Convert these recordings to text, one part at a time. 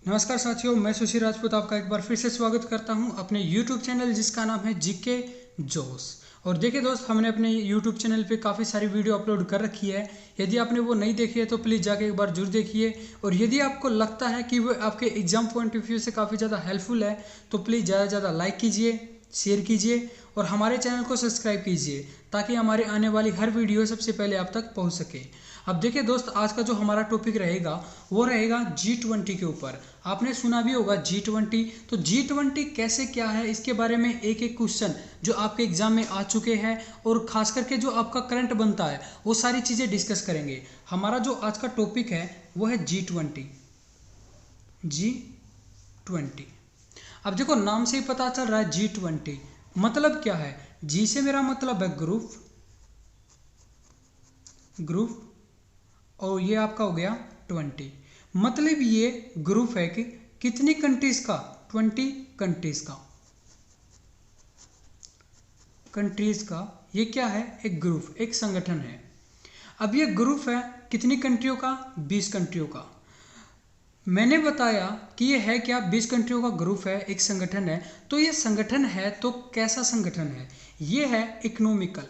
नमस्कार साथियों, मैं सुशील राजपूत आपका एक बार फिर से स्वागत करता हूं अपने YouTube चैनल जिसका नाम है जीके जोश। और देखिए दोस्त, हमने अपने YouTube चैनल पे काफ़ी सारी वीडियो अपलोड कर रखी है। यदि आपने वो नहीं देखी है तो प्लीज़ जाके एक बार जरूर देखिए। और यदि आपको लगता है कि वो आपके एग्जाम पॉइंट ऑफ व्यू से काफ़ी ज़्यादा हेल्पफुल है तो प्लीज़ ज़्यादा से ज़्यादा लाइक कीजिए, शेयर कीजिए और हमारे चैनल को सब्सक्राइब कीजिए ताकि हमारे आने वाली हर वीडियो सबसे पहले आप तक पहुंच सके। अब देखिए दोस्त, आज का जो हमारा टॉपिक रहेगा वो रहेगा G20 के ऊपर। आपने सुना भी होगा G20। तो G20 कैसे क्या है, इसके बारे में एक एक क्वेश्चन जो आपके एग्जाम में आ चुके हैं और खास करके जो आपका करंट बनता है वो सारी चीज़ें डिस्कस करेंगे। हमारा जो आज का टॉपिक है वो है G20। G20, अब देखो नाम से ही पता चल रहा है G20 मतलब क्या है। जी से मेरा मतलब है ग्रुप और ये आपका हो गया 20। मतलब ये ग्रुप है कि कितनी कंट्रीज का, 20 कंट्रीज का ये क्या है, एक ग्रुप, एक संगठन है। अब ये ग्रुप है कितनी कंट्रियों का, 20 कंट्रियों का। मैंने बताया कि ये है क्या, 20 कंट्रियों का ग्रुप है, एक संगठन है। तो ये संगठन है तो कैसा संगठन है, ये है इकोनॉमिकल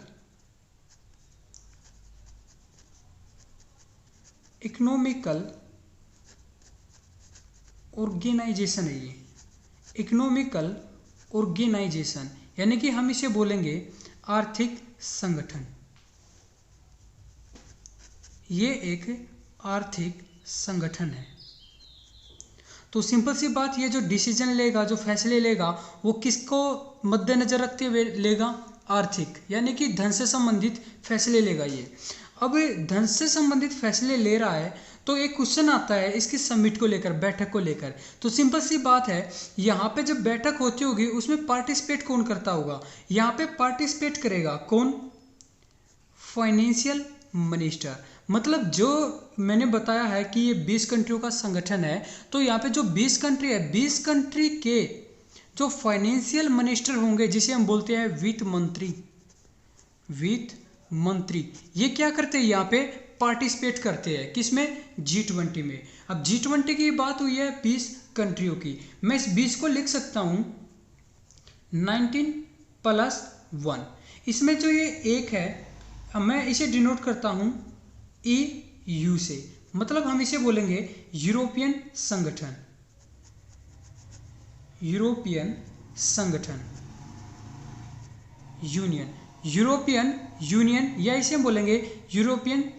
ऑर्गेनाइजेशन है। ये इकोनॉमिकल ऑर्गेनाइजेशन यानी कि हम इसे बोलेंगे आर्थिक संगठन। ये एक आर्थिक संगठन है। तो सिंपल सी बात, ये जो डिसीजन लेगा, जो फैसले लेगा, वो किसको मद्देनजर रखते हुए लेगा, आर्थिक यानी कि धन से संबंधित फैसले लेगा ये। अब धन से संबंधित फैसले ले रहा है तो एक क्वेश्चन आता है इसकी समिट को लेकर, बैठक को लेकर। तो सिंपल सी बात है, यहाँ पे जब बैठक होती होगी उसमें पार्टिसिपेट कौन करता होगा, यहाँ पे पार्टिसिपेट करेगा कौन, फाइनेंशियल मिनिस्टर। मतलब जो मैंने बताया है कि ये 20 कंट्रियों का संगठन है, तो यहाँ पे जो 20 कंट्री है, 20 कंट्री के जो फाइनेंशियल मिनिस्टर होंगे जिसे हम बोलते हैं वित्त मंत्री, ये क्या करते हैं, यहाँ पे पार्टिसिपेट करते हैं किसमें, G20 में। अब G20 की बात हुई है 20 कंट्रियों की, मैं इस 20 को लिख सकता हूँ 19+1। इसमें जो ये एक है मैं इसे डिनोट करता हूँ EU से, मतलब हम इसे बोलेंगे यूरोपियन संगठन यूरोपियन यूनियन, या इसे हम बोलेंगे यूरोपियन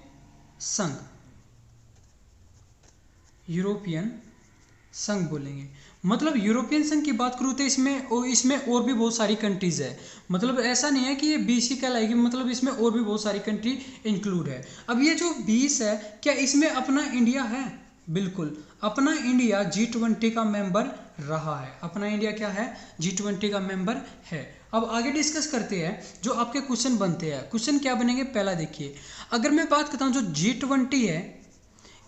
संघ बोलेंगे। मतलब यूरोपियन संघ की बात करूँ तो इसमें और भी बहुत सारी कंट्रीज है। मतलब ऐसा नहीं है कि ये 20 ही कहलाएगी, मतलब इसमें और भी बहुत सारी कंट्री इंक्लूड है। अब ये जो 20 है, क्या इसमें अपना इंडिया है, बिल्कुल अपना इंडिया G20 का मेंबर रहा है। अपना इंडिया क्या है, G20 का मेंबर है। अब आगे डिस्कस करते हैं जो आपके क्वेश्चन बनते हैं। क्वेश्चन क्या बनेंगे, पहला देखिए, अगर मैं बात करता हूँ जो G20 है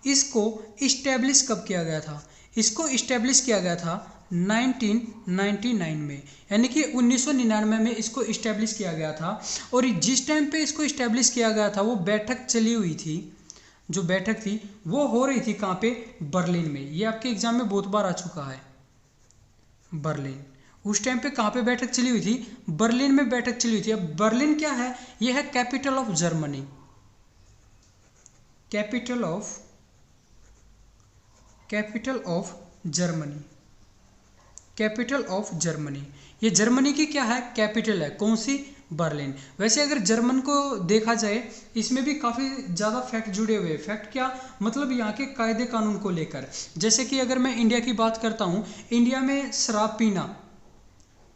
इसको इस्टेब्लिश कब किया गया था, इसको इस्टेब्लिश किया गया था 1999 में, यानी कि 1999 में इसको इस्टेब्लिश किया गया था। और जिस टाइम पे इसको इस्टेब्लिश किया गया था वो बैठक चली हुई थी, जो बैठक थी वो हो रही थी कहाँ पे, बर्लिन में। ये आपके एग्जाम में बहुत बार आ चुका है, बर्लिन। उस टाइम पे कहाँ पे बैठक चली हुई थी, बर्लिन में बैठक चली हुई थी। अब बर्लिन क्या है, ये है capital of Germany, capital of Germany. ये जर्मनी की क्या है, कैपिटल है, कौन सी, बर्लिन। वैसे अगर जर्मन को देखा जाए इसमें भी काफ़ी ज़्यादा फैक्ट जुड़े हुए हैं। फैक्ट क्या, मतलब यहाँ के कायदे कानून को लेकर। जैसे कि अगर मैं इंडिया की बात करता हूँ, इंडिया में शराब पीना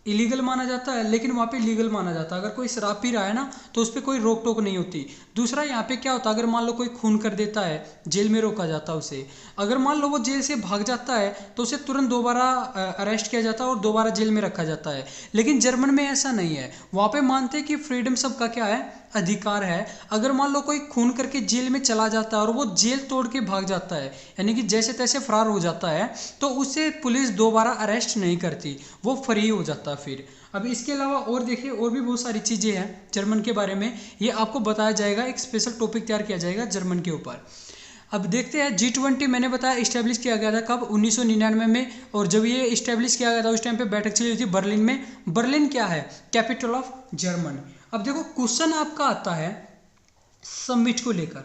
इलीगल माना जाता है लेकिन वहाँ पे लीगल माना जाता है। अगर कोई शराब पी रहा है ना तो उस पर कोई रोक टोक नहीं होती। दूसरा यहाँ पे क्या होता है, अगर मान लो कोई खून कर देता है जेल में रोका जाता है उसे। अगर मान लो वो जेल से भाग जाता है तो उसे तुरंत दोबारा अरेस्ट किया जाता है और दोबारा जेल में रखा जाता है। लेकिन जर्मन में ऐसा नहीं है, वहाँ पे मानते हैं कि फ्रीडम सबका क्या है, अधिकार है। अगर मान लो कोई खून करके जेल में चला जाता है और वो जेल तोड़ के भाग जाता है, यानी कि जैसे तैसे फरार हो जाता है, तो उसे पुलिस दोबारा अरेस्ट नहीं करती, वो फ्री हो जाता है फिर। अब इसके अलावा और देखिए, और भी बहुत सारी चीज़ें हैं जर्मन के बारे में, ये आपको बताया जाएगा, एक स्पेशल टॉपिक तैयार किया जाएगा जर्मन के ऊपर। अब देखते हैं G20 मैंने बताया इस्टेब्लिश किया गया था कब, 1999 में। और जब ये इस्टेब्लिश किया गया था उस टाइम पे बैठक चली थी बर्लिन में। बर्लिन क्या है, कैपिटल ऑफ जर्मनी। अब देखो क्वेश्चन आपका आता है समिट को लेकर,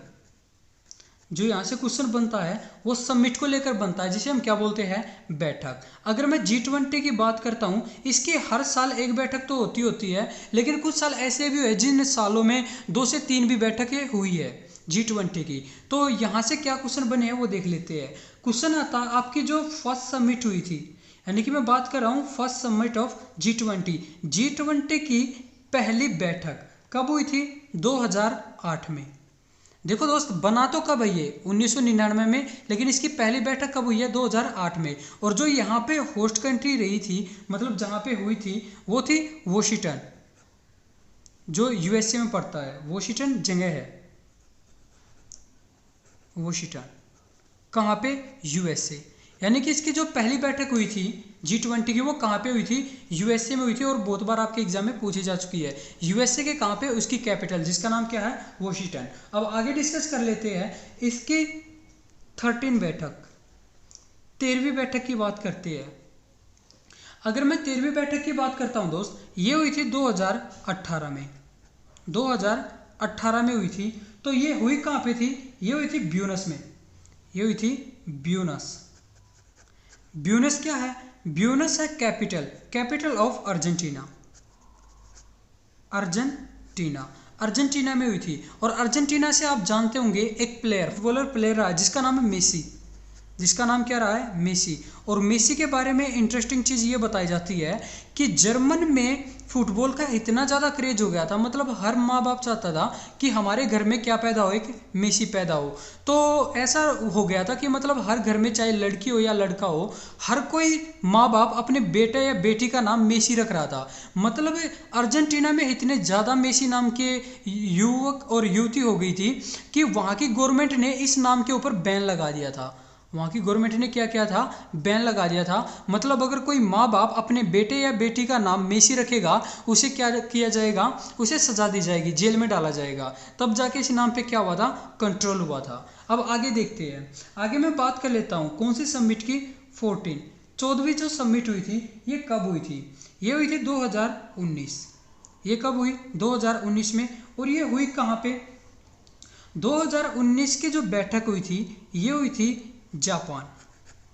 जो यहाँ से क्वेश्चन बनता है वो समिट को लेकर बनता है, जिसे हम क्या बोलते हैं, बैठक। अगर मैं G20 की बात करता हूँ, इसकी हर साल एक बैठक तो होती है, लेकिन कुछ साल ऐसे भी हुए जिन सालों में 2 से 3 भी बैठकें हुई है G20 की। तो यहाँ से क्या क्वेश्चन बने हैं वो देख लेते हैं। क्वेश्चन आता है आपकी जो फर्स्ट समिट हुई थी, यानी कि मैं बात कर रहा हूँ first summit of G20। G20 की पहली बैठक कब हुई थी, 2008 में। देखो दोस्त, बना तो कब है ये 1999 में, लेकिन इसकी पहली बैठक कब हुई है, 2008 में। और जो यहाँ पे होस्ट कंट्री रही थी, मतलब जहाँ पे हुई थी, वो थी वॉशिंगटन, जो यूएसए में पड़ता है। वॉशिंगटन जगह है, वॉशिंगटन कहाँ पे, यूएसए। यानी कि इसकी जो पहली बैठक हुई थी G20 की, वो कहाँ पे हुई थी, यूएसए में हुई थी। और बहुत बार आपके एग्जाम में पूछी जा चुकी है। यूएसए के कहाँ पे, उसकी कैपिटल जिसका नाम क्या है, वॉशिंगटन। अब आगे डिस्कस कर लेते हैं इसकी 13 बैठक, 13वीं बैठक की बात करते हैं। अगर मैं 13वीं बैठक की बात करता हूँ दोस्त, ये हुई थी 2018 में, 2018 में हुई थी। तो ये हुई कहाँ पे थी, ये हुई थी ब्यूनस में, ये हुई थी ब्यूनस। ब्यूनस क्या है, ब्यूनस है कैपिटल ऑफ अर्जेंटीना, अर्जेंटीना में हुई थी। और अर्जेंटीना से आप जानते होंगे एक फुटबॉलर प्लेयर रहा है जिसका नाम है मेसी, जिसका नाम क्या रहा है, मेसी। और मेसी के बारे में इंटरेस्टिंग चीज़ ये बताई जाती है कि जर्मन में फुटबॉल का इतना ज़्यादा क्रेज हो गया था, मतलब हर माँ बाप चाहता था कि हमारे घर में क्या पैदा हो, एक मेसी पैदा हो। तो ऐसा हो गया था कि मतलब हर घर में चाहे लड़की हो या लड़का हो, हर कोई माँ बाप अपने बेटे या बेटी का नाम मेसी रख रहा था। मतलब अर्जेंटीना में इतने ज़्यादा मेसी नाम के युवक और युवती हो गई थी कि वहाँ की गवर्नमेंट ने इस नाम के ऊपर बैन लगा दिया था। वहाँ की गवर्नमेंट ने क्या किया था, बैन लगा दिया था। मतलब अगर कोई माँ बाप अपने बेटे या बेटी का नाम मेसी रखेगा, उसे क्या किया जाएगा, उसे सजा दी जाएगी, जेल में डाला जाएगा। तब जाके इस नाम पे क्या हुआ था, कंट्रोल हुआ था। अब आगे देखते हैं, आगे मैं बात कर लेता हूँ कौन सी समिट की, 14वीं जो समिट हुई थी ये कब हुई थी, ये हुई थी 2019। ये कब हुई, 2019 में। और ये हुई कहाँ पे, 2019 की जो बैठक हुई थी ये हुई थी जापान।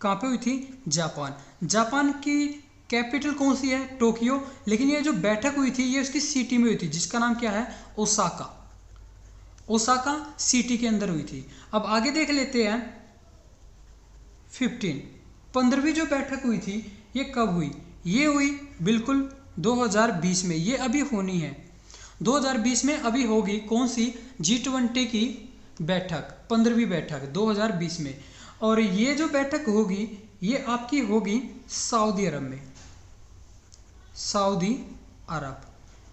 कहाँ पे हुई थी, जापान की कैपिटल कौन सी है, टोक्यो। लेकिन ये जो बैठक हुई थी ये उसकी सिटी में हुई थी, जिसका नाम क्या है, ओसाका सिटी के अंदर हुई थी। अब आगे देख लेते हैं 15वीं जो बैठक हुई थी ये कब हुई, ये हुई बिल्कुल 2020 में। ये अभी होनी है, 2020 में अभी होगी। कौन सी, G20 की बैठक, 15वीं बैठक 2020 में। और ये जो बैठक होगी ये आपकी होगी सऊदी अरब में, सऊदी अरब।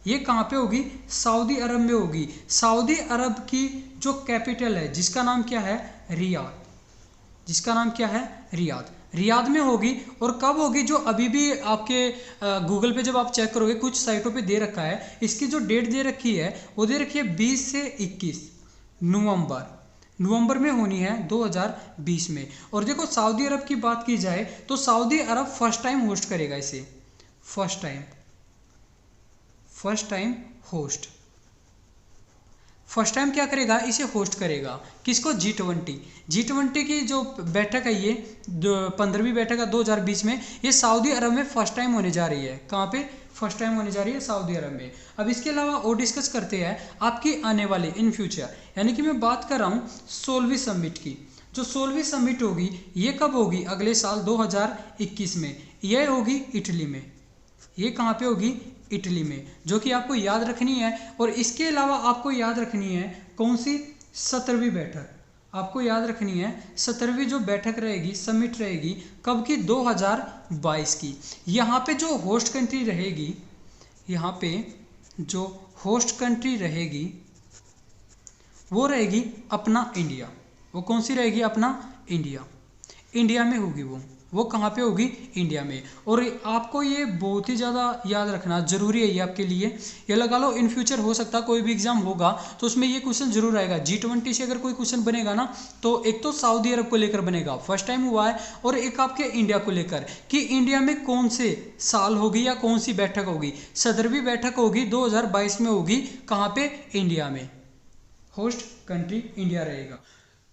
ये कहाँ पे होगी, सऊदी अरब में होगी। सऊदी अरब की जो कैपिटल है जिसका नाम क्या है, रियाद, जिसका नाम क्या है, रियाद में होगी। और कब होगी, जो अभी भी आपके गूगल पे जब आप चेक करोगे कुछ साइटों पे दे रखा है, इसकी जो डेट दे रखी है वो दे रखी है 20 से 21 नवंबर में होनी है 2020 में। और देखो सऊदी अरब की बात की जाए तो सऊदी अरब फर्स्ट टाइम होस्ट करेगा इसे, फर्स्ट टाइम होस्ट क्या करेगा, इसे होस्ट करेगा। किसको, G20 की जो बैठक है ये 15वीं बैठक है 2020 में, ये सऊदी अरब में फर्स्ट टाइम होने जा रही है। कहाँ पे, फर्स्ट टाइम होने जा रही है सऊदी अरब में। अब इसके अलावा और डिस्कस करते हैं आपकी आने वाली इन फ्यूचर, यानी कि मैं बात कर रहा हूँ 16वीं समिट की। जो 16वीं समिट होगी ये कब होगी, अगले साल 2021 में। यह होगी इटली में, ये कहाँ पे होगी, इटली में, जो कि आपको याद रखनी है। और इसके अलावा आपको याद रखनी है कौन सी, 17वीं बैठक आपको याद रखनी है। 17वीं जो बैठक रहेगी, समिट रहेगी, कब की, 2022 की। यहाँ पे जो होस्ट कंट्री रहेगी, यहाँ पे जो होस्ट कंट्री रहेगी वो रहेगी अपना इंडिया। वो कौन सी रहेगी, अपना इंडिया में होगी वो। वो कहाँ पे होगी, इंडिया में। और आपको ये बहुत ही ज़्यादा याद रखना जरूरी है ये आपके लिए, ये लगा लो इन फ्यूचर हो सकता है कोई भी एग्जाम होगा तो उसमें ये क्वेश्चन जरूर आएगा। G20 से अगर कोई क्वेश्चन बनेगा ना तो एक तो सऊदी अरब को लेकर बनेगा, फर्स्ट टाइम हुआ है, और एक आपके इंडिया को लेकर कि इंडिया में कौन से साल होगी या कौन सी बैठक होगी। 17वीं बैठक होगी 2022 में होगी, कहाँ पे, इंडिया में, होस्ट कंट्री इंडिया रहेगा।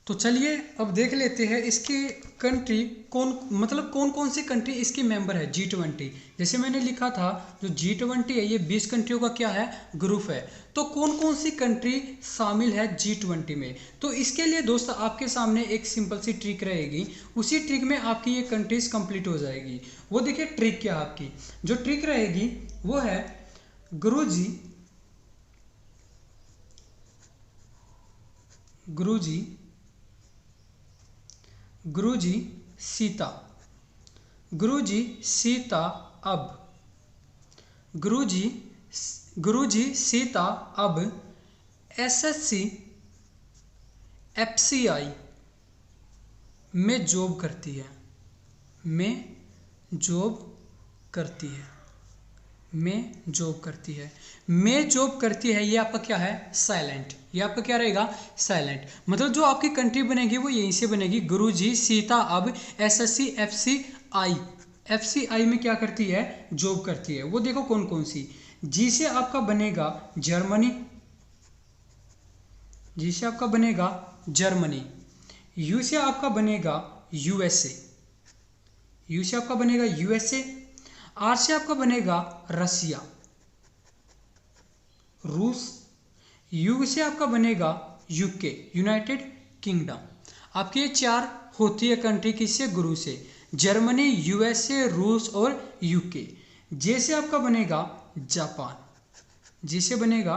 तो चलिए अब देख लेते हैं इसकी कंट्री कौन, मतलब कौन कौन सी कंट्री इसकी मेंबर है G20। जैसे मैंने लिखा था जो G20 है ये 20 कंट्रियों का क्या है, ग्रुप है। तो कौन कौन सी कंट्री शामिल है G20 में, तो इसके लिए दोस्त आपके सामने एक सिंपल सी ट्रिक रहेगी, उसी ट्रिक में आपकी ये कंट्रीज कंप्लीट हो जाएगी। वो देखिए ट्रिक क्या आपकी, जो ट्रिक रहेगी वो है गुरुजी सीता, गुरुजी सीता अब, गुरुजी सीता अब SSC FCI में जॉब करती है, में जॉब करती है, में जॉब करती है, में जॉब करती है, ये आपका क्या है, साइलेंट, ये आपका क्या रहेगा, साइलेंट। मतलब जो आपकी कंट्री बनेगी वो यहीं से बनेगी, गुरुजी सीता अब SSC FCI में क्या करती है, जॉब करती है। वो देखो कौन कौन सी, जी से आपका बनेगा जर्मनी, जी से आपका बनेगा जर्मनी, यू से आपका बनेगा USA, यू से आपका बनेगा USA, आर से आपका बनेगा रसिया, रूस, यू से आपका बनेगा UK यूनाइटेड किंगडम। आपकी ये चार होती है कंट्री किससे, गुरु से, जर्मनी, USA, रूस और UK। जे से आपका बनेगा जापान, जी से बनेगा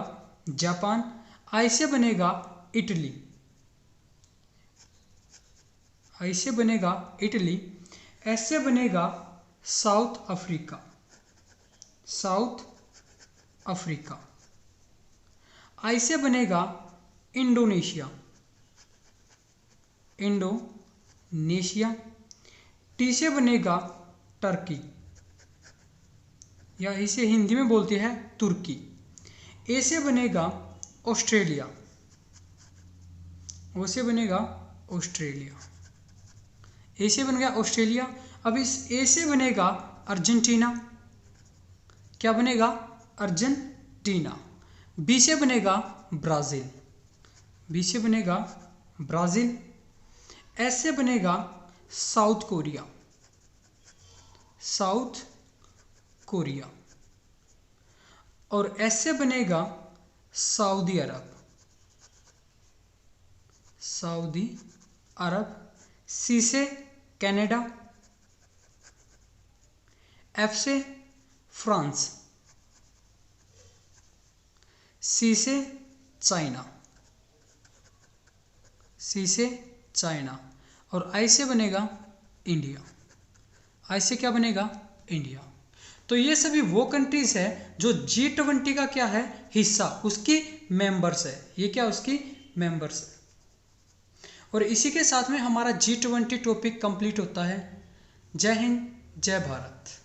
जापान, आई से बनेगा इटली, आई से बनेगा इटली, एस से बनेगा साउथ अफ्रीका, साउथ अफ्रीका, आई से बनेगा इंडोनेशिया, इंडोनेशिया, टी से बनेगा टर्की या इसे हिंदी में बोलते हैं तुर्की, ए से बनेगा ऑस्ट्रेलिया, ओ से बनेगा ऑस्ट्रेलिया, ए से बन गया ऑस्ट्रेलिया। अब इस ए से बनेगा अर्जेंटीना, क्या बनेगा, अर्जेंटीना, बी से बनेगा ब्राज़ील, बी से बनेगा ब्राज़ील, एस से बनेगा साउथ कोरिया, साउथ कोरिया, और एस से बनेगा सऊदी अरब, सऊदी अरब, सी से कनाडा, एफ से फ्रांस, सी से चाइना, सी से चाइना, और आई से बनेगा इंडिया, आई से क्या बनेगा, इंडिया। तो ये सभी वो कंट्रीज है जो G20 का क्या है, हिस्सा, उसकी मेंबर्स है, ये क्या उसकी मेंबर्स है। और इसी के साथ में हमारा G20 टॉपिक कंप्लीट होता है। जय हिंद, जय भारत।